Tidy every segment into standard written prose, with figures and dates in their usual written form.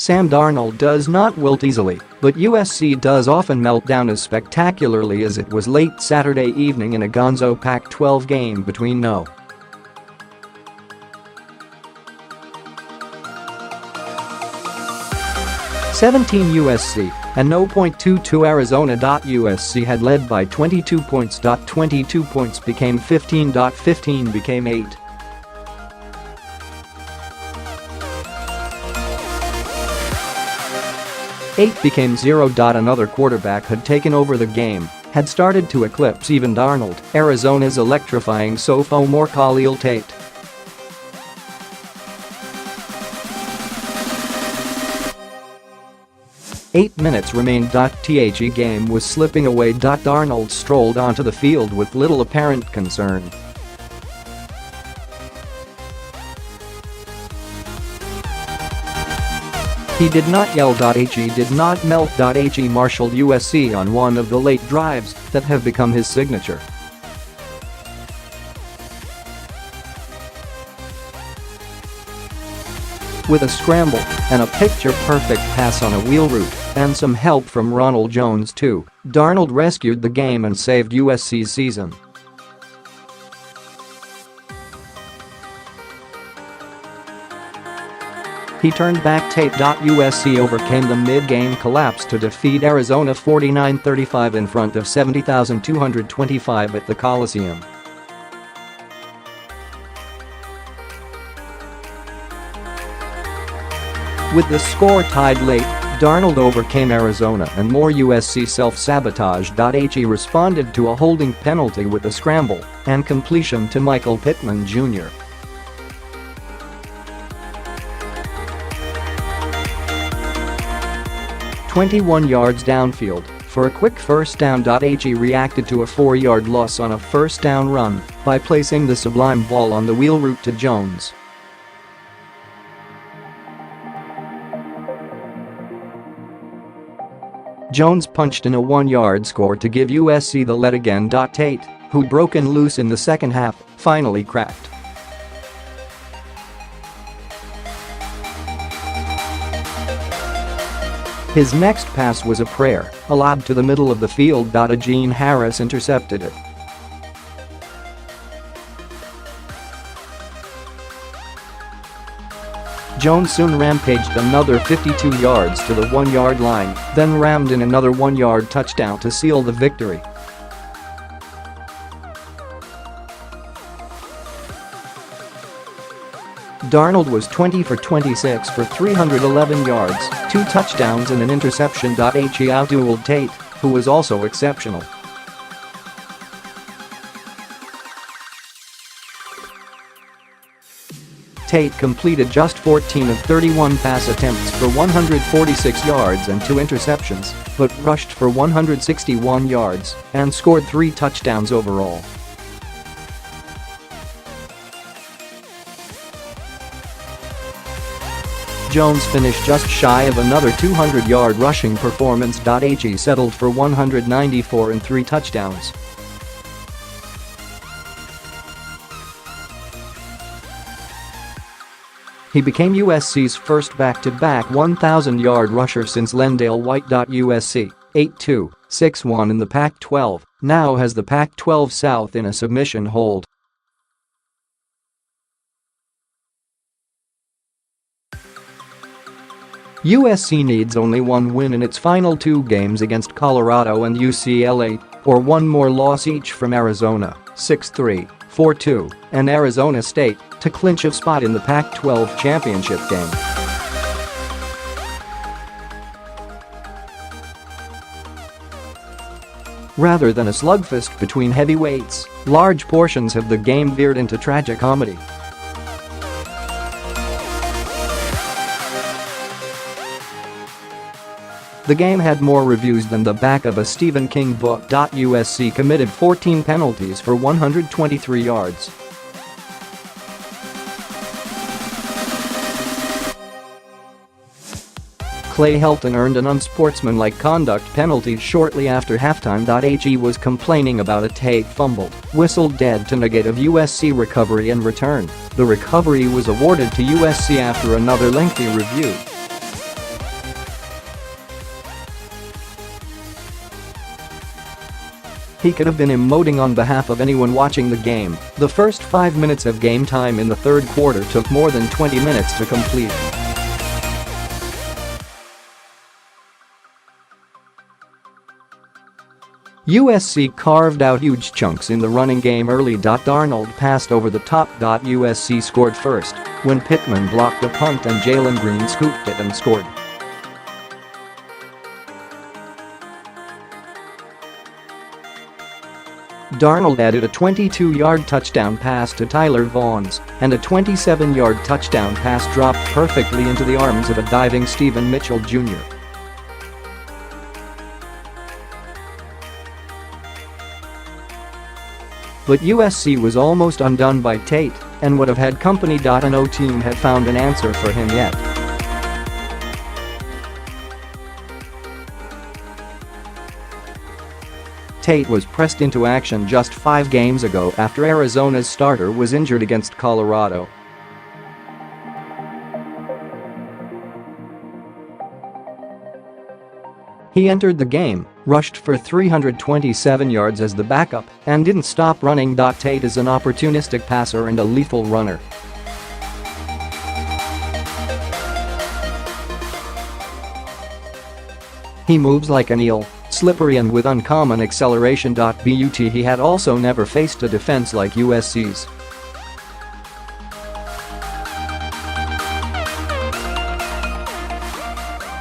Sam Darnold does not wilt easily, but USC does often melt down as spectacularly as it was late Saturday evening in a gonzo Pac-12 game between no. 17 USC and no .22 Arizona.USC had led by 22 points. 22 points became 15. 15 became 8. Eight became zero.Another quarterback had taken over the game, had started to eclipse even Darnold, Arizona's electrifying sophomore Khalil Tate. Eight minutes remained. The game was slipping away. Darnold strolled onto the field with little apparent concern. He did not yell.He, did not melt.He, marshaled USC on one of the late drives that have become his signature. With a scramble and a picture-perfect pass on a wheel route and some help from Ronald Jones II, Darnold rescued the game and saved USC's season. He turned back. Tate.USC overcame the mid-game collapse to defeat Arizona 49-35 in front of 70,225 at the Coliseum. With the score tied late, Darnold overcame Arizona and more. USC self-sabotage.He responded to a holding penalty with a scramble and completion to Michael Pittman Jr. "21 yards downfield for a quick first down." He reacted to a 4-yard loss on a first down run by placing the sublime ball on the wheel route to Jones. Jones punched in a 1-yard score to give USC the lead. Again, Tate, who broken loose in the second half, finally cracked. His next pass was a prayer, a lob to the middle of the field. Ajene Harris intercepted it. Jones soon rampaged another 52 yards to the 1-yard line, then rammed in another 1-yard touchdown to seal the victory. Darnold was 20 for 26 for 311 yards, 2 touchdowns and an interception. He outdueled Tate, who was also exceptional. Tate completed just 14 of 31 pass attempts for 146 yards and 2 interceptions, but rushed for 161 yards and scored 3 touchdowns overall. Jones finished just shy of another 200-yard rushing performance. He settled for 194 and 3 touchdowns. He became USC's first back-to-back 1,000-yard rusher since LenDale White.USC, 8-2, 6-1 in the Pac-12, now has the Pac-12 South in a submission hold. USC needs only one win in its final 2 games against Colorado and UCLA, or one more loss each from Arizona, 6-3, 4-2, and Arizona State, to clinch a spot in the Pac-12 championship game. Rather than a slugfest between heavyweights, large portions of the game veered into tragicomedy. The game had more reviews than the back of a Stephen King book. USC committed 14 penalties for 123 yards. Clay Helton earned an unsportsmanlike conduct penalty shortly after halftime. He was complaining about a Tate fumbled, whistled dead to negate a USC recovery and return. The recovery was awarded to USC after another lengthy review. He could have been emoting on behalf of anyone watching the game. The first 5 minutes of game time in the third quarter took more than 20 minutes to complete. USC carved out huge chunks in the running game early. Darnold passed over the top. USC scored first when Pittman blocked a punt and Jalen Greene scooped it and scored. Darnold added a 22-yard touchdown pass to Tyler Vaughn's and a 27-yard touchdown pass dropped perfectly into the arms of a diving Stephen Mitchell Jr. But USC was almost undone by Tate and would have had company. No team had found an answer for him yet. Tate was pressed into action just 5 games ago after Arizona's starter was injured against Colorado. He entered the game, rushed for 327 yards as the backup, and didn't stop running. Tate is an opportunistic passer and a lethal runner. He moves like an eel, slippery and with uncommon acceleration. But he had also never faced a defense like USC's.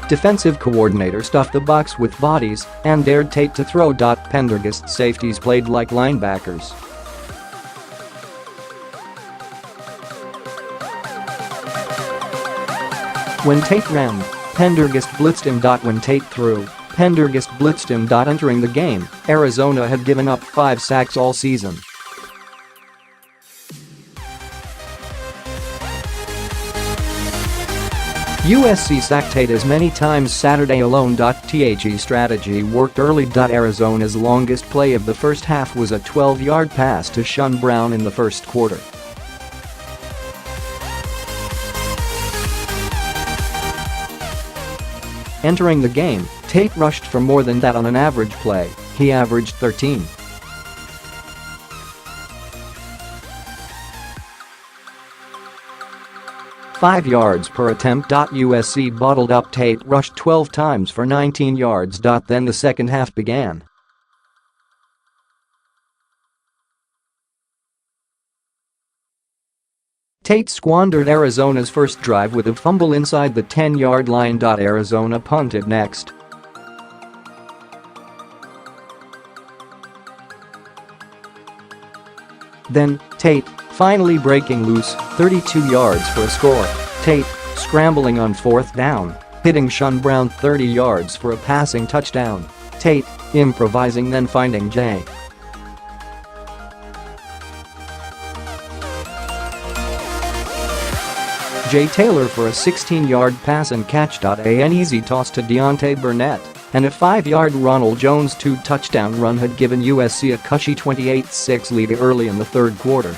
Defensive coordinator stuffed the box with bodies and dared Tate to throw. Pendergast's safeties played like linebackers. When Tate ran, Pendergast blitzed him. When Tate threw, Pendergast blitzed him. Entering the game, Arizona had given up 5 sacks all season. USC sacked Tate as many times Saturday alone. The strategy worked early. Arizona's longest play of the first half was a 12-yard pass to Sean Brown in the first quarter. Entering the game, Tate rushed for more than that on an average play. He averaged 13. .5 yards per attempt. USC bottled up. Tate rushed 12 times for 19 yards. Then the second half began. Tate squandered Arizona's first drive with a fumble inside the 10-yard line. Arizona punted next. Then, Tate, finally breaking loose, 32 yards for a score. Tate, scrambling on 4th down, hitting Sean Brown 30 yards for a passing touchdown. Tate, improvising then finding J. Taylor for a 16-yard pass and catch. An easy toss to Deontay Burnett, and a 5-yard Ronald Jones II touchdown run had given USC a cushy 28-6 lead early in the third quarter.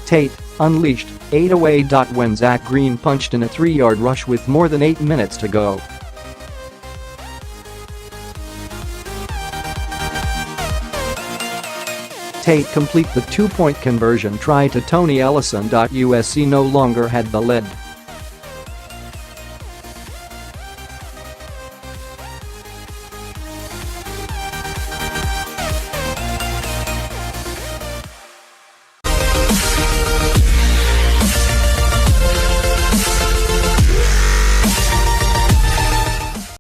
Tate unleashed 8 away. When Zach Green punched in a 3-yard rush with more than 8 minutes to go. Tate complete the 2-point conversion try to Tony Ellison. USC no longer had the lead.